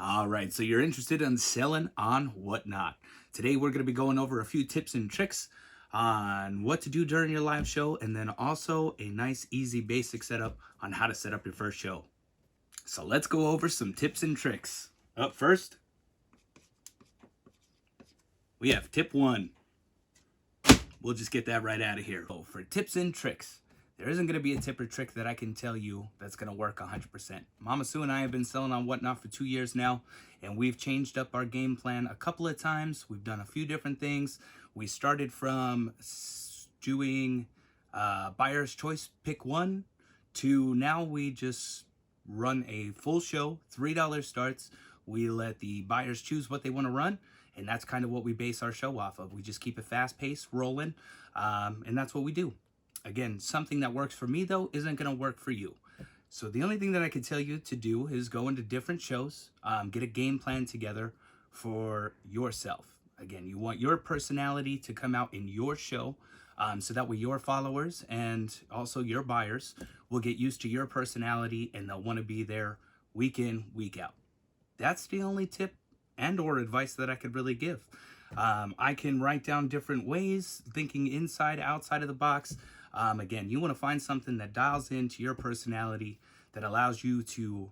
All right, so you're interested in selling on Whatnot. Today we're going to be going over a few tips and tricks on what to do during your live show, and then also a nice, easy, basic setup on how to set up your first show. So let's go over some tips and tricks. Up first, we have tip one. We'll just get that right out of here. So for tips and tricks, there isn't going to be a tip or trick that I can tell you that's going to work 100%. Mama Sue and I have been selling on Whatnot for 2 years now, and we've changed up our game plan a couple of times. We've done a few different things. We started from doing buyer's choice pick one to now we just run a full show, $3 starts. We let the buyers choose what they want to run, and that's kind of what we base our show off of. We just keep it fast paced, rolling, and that's what we do. Again, something that works for me, though, isn't going to work for you. So the only thing that I can tell you to do is go into different shows, get a game plan together for yourself. Again, you want your personality to come out in your show, so that way your followers and also your buyers will get used to your personality and they'll want to be there week in, week out. That's the only tip and or advice that I could really give. I can write down different ways, thinking inside, outside of the box. Again, you want to find something that dials into your personality, that allows you to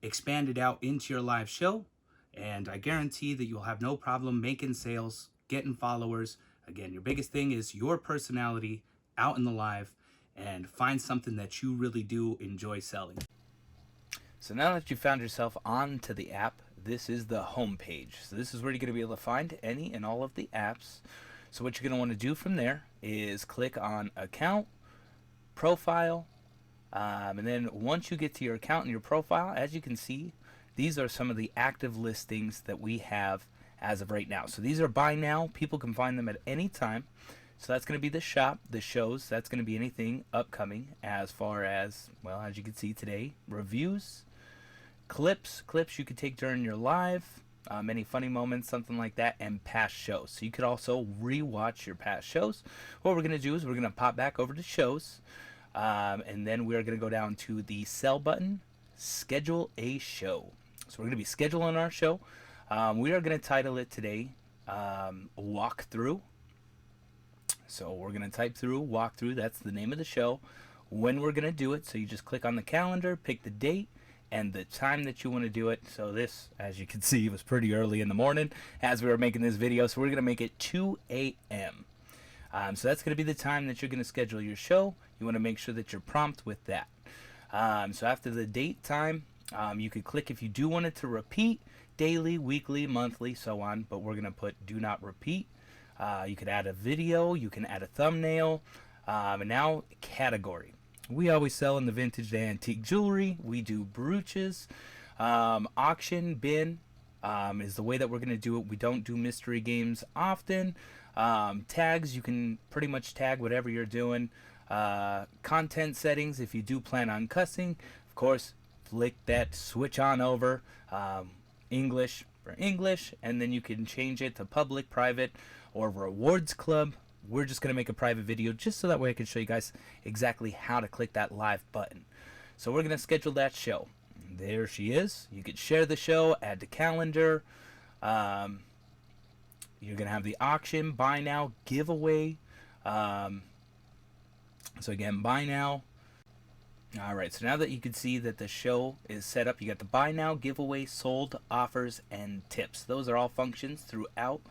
expand it out into your live show. And I guarantee that you'll have no problem making sales, getting followers. Again, your biggest thing is your personality out in the live, and find something that you really do enjoy selling. So now that you found yourself onto the app, this is the home page. So this is where you're going to be able to find any and all of the apps. So what you're going to want to do from there is click on account, profile, and then once you get to your account and your profile, as you can see, these are some of the active listings that we have as of right now. So these are buy now. People can find them at any time. So that's going to be the shop, the shows. That's going to be anything upcoming as far as, well, as you can see today, reviews, clips you could take during your live, any funny moments, something like that, and past shows. So you could also re-watch your past shows. What we're going to do is we're going to pop back over to shows, and then we're going to go down to the sell button, schedule a show. So we're going to be scheduling our show. We are going to title it today walkthrough. So we're going to type through walkthrough. That's the name of the show. When we're going to do it, so you just click on the calendar, pick the date and the time that you want to do it. So this, as you can see, was pretty early in the morning as we were making this video. So we're going to make it 2 a.m. So that's going to be the time that you're going to schedule your show. You want to make sure that you're prompt with that. So after the date time, you could click if you do want it to repeat daily, weekly, monthly, so on. But we're going to put do not repeat. You could add a video. You can add a thumbnail. And now category. We always sell in the vintage to antique jewelry. We do brooches. Auction bin is the way that we're going to do it. We don't do mystery games often. Tags, you can pretty much tag whatever you're doing. Content settings, if you do plan on cussing, of course, flick that switch on over. English for English, and then you can change it to public, private, or rewards club. We're just going to make a private video just so that way I can show you guys exactly how to click that live button. So we're going to schedule that show. There she is. You could share the show, add to calendar. You're going to have the auction, buy now, giveaway. So again, buy now. Alright, so now that you can see that the show is set up, you got the buy now, giveaway, sold, offers, and tips. Those are all functions throughout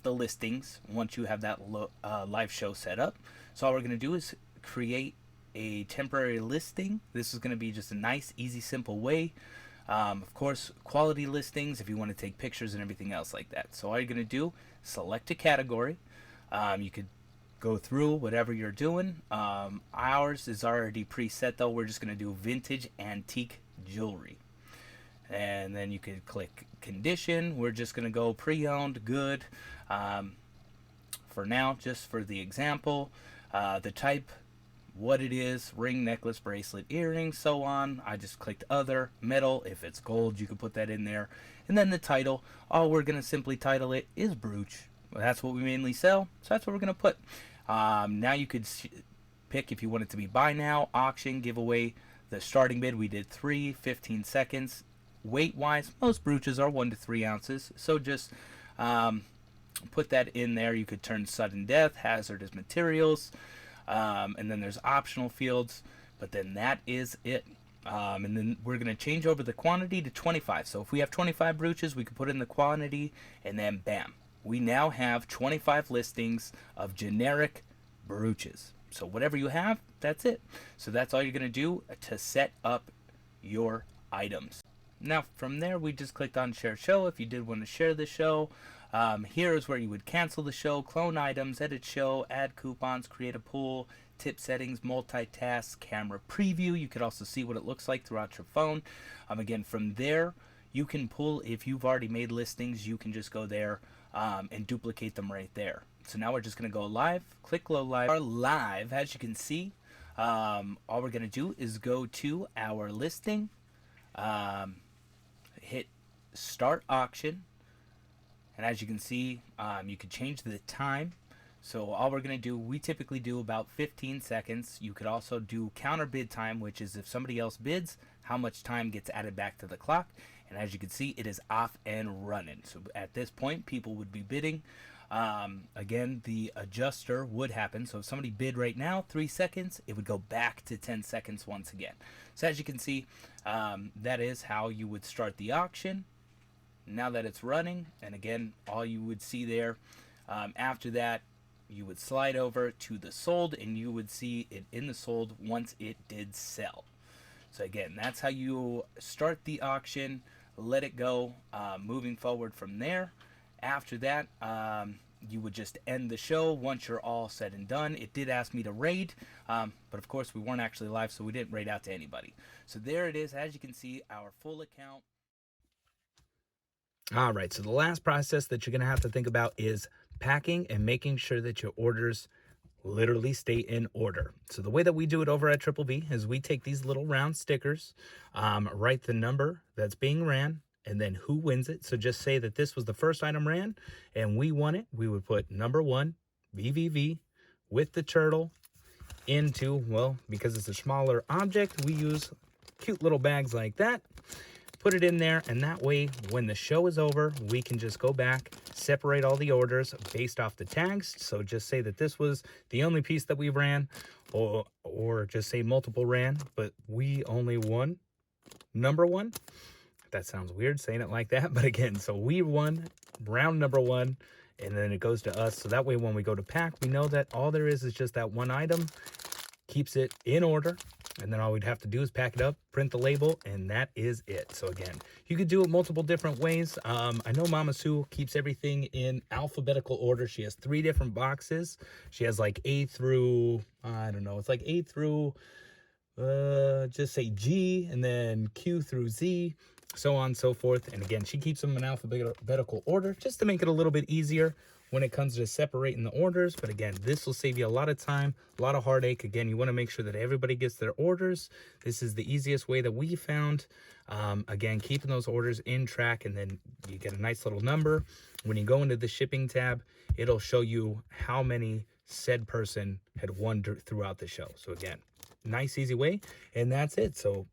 the listings once you have that live show set up. So all we're going to do is create a temporary listing. This is going to be just a nice, easy, simple way. Of course, quality listings if you want to take pictures and everything else like that. So all you're going to do, select a category. You could go through whatever you're doing. Ours is already preset though. We're just going to do vintage antique jewelry. And then you could click condition. We're just going to go pre-owned, good. For now, just for the example, the type, what it is, ring, necklace, bracelet, earrings, so on. I just clicked other, metal. If it's gold, you can put that in there. And then the title, all we're going to simply title it is brooch. Well, that's what we mainly sell, so that's what we're going to put. Now you could pick if you want it to be buy now, auction, giveaway. The starting bid, we did 15 seconds. Weight wise, most brooches are 1 to 3 ounces, so just put that in there. You could turn sudden death, hazardous materials, and then there's optional fields, but then that is it. And then we're going to change over the quantity to 25. So if we have 25 brooches, we can put in the quantity, and then bam, we now have 25 listings of generic brooches. So whatever you have, that's it. So that's all you're going to do to set up your items. Now from there, we just clicked on share show. If you did want to share the show, here is where you would cancel the show, clone items, edit show, add coupons, create a pool, tip settings, multitask, camera preview. You could also see what it looks like throughout your phone. Again, from there, you can pull, if you've already made listings, you can just go there and duplicate them right there. So now we're just going to go live, click go live. Our live, as you can see, all we're going to do is go to our listing, hit start auction, and as you can see, you can change the time. So all we're going to do, we typically do about 15 seconds. You could also do counter bid time, which is if somebody else bids, how much time gets added back to the clock. And as you can see, it is off and running. So at this point, people would be bidding. Again, the adjuster would happen. So if somebody bid right now, 3 seconds, it would go back to 10 seconds once again. So as you can see, that is how you would start the auction. Now that it's running, and again, all you would see there, after that, you would slide over to the sold, and you would see it in the sold once it did sell. So again, that's how you start the auction, let it go, moving forward from there. After that, you would just end the show once you're all said and done. It did ask me to raid, but of course we weren't actually live, so we didn't raid out to anybody. So there it is, as you can see, our full account. All right, so the last process that you're going to have to think about is packing and making sure that your orders literally stay in order. So the way that we do it over at Triple V is we take these little round stickers, write the number that's being ran, and then who wins it. So just say that this was the first item ran and we won it. We would put number 1, VVV, with the turtle into, well, because it's a smaller object, we use cute little bags like that. Put it in there, and that way when the show is over, we can just go back, separate all the orders based off the tags. So just say that this was the only piece that we ran, or just say multiple ran, but we only won number 1. That sounds weird saying it like that, but again, so we won round number 1, and then it goes to us. So that way when we go to pack, we know that all there is just that one item, keeps it in order, and then all we'd have to do is pack it up, print the label, and that is it. So again, you could do it multiple different ways. I know Mama Sue keeps everything in alphabetical order. She has 3 different boxes. She has like A through, I don't know, it's like A through, just say G, and then Q through Z, so on and so forth. And again, she keeps them in alphabetical order just to make it a little bit easier when it comes to separating the orders. But again, this will save you a lot of time, a lot of heartache. Again, you want to make sure that everybody gets their orders. This is the easiest way that we found. Again, keeping those orders in track, and then you get a nice little number. When you go into the shipping tab, it'll show you how many said person had won throughout the show. So again, nice, easy way. And that's it. So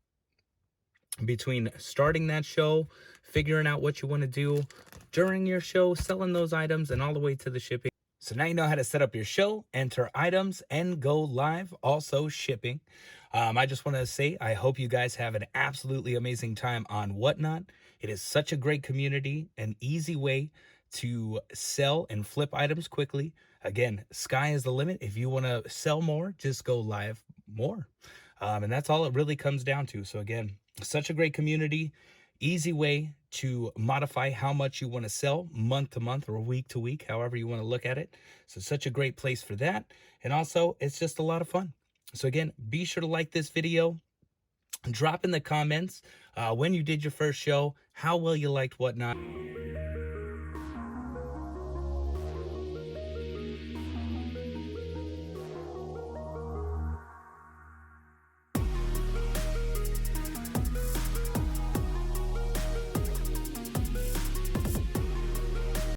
between starting that show, figuring out what you want to do during your show, selling those items, and all the way to the shipping. So now you know how to set up your show, enter items, and go live, also shipping. I just want to say, I hope you guys have an absolutely amazing time on Whatnot. It is such a great community, an easy way to sell and flip items quickly. Again, sky is the limit. If you want to sell more, just go live more. And that's all it really comes down to. So again, such a great community, easy way to modify how much you want to sell month to month or week to week, however you want to look at it. So such a great place for that. And also, it's just a lot of fun. So again, be sure to like this video. Drop in the comments when you did your first show, how well you liked Whatnot.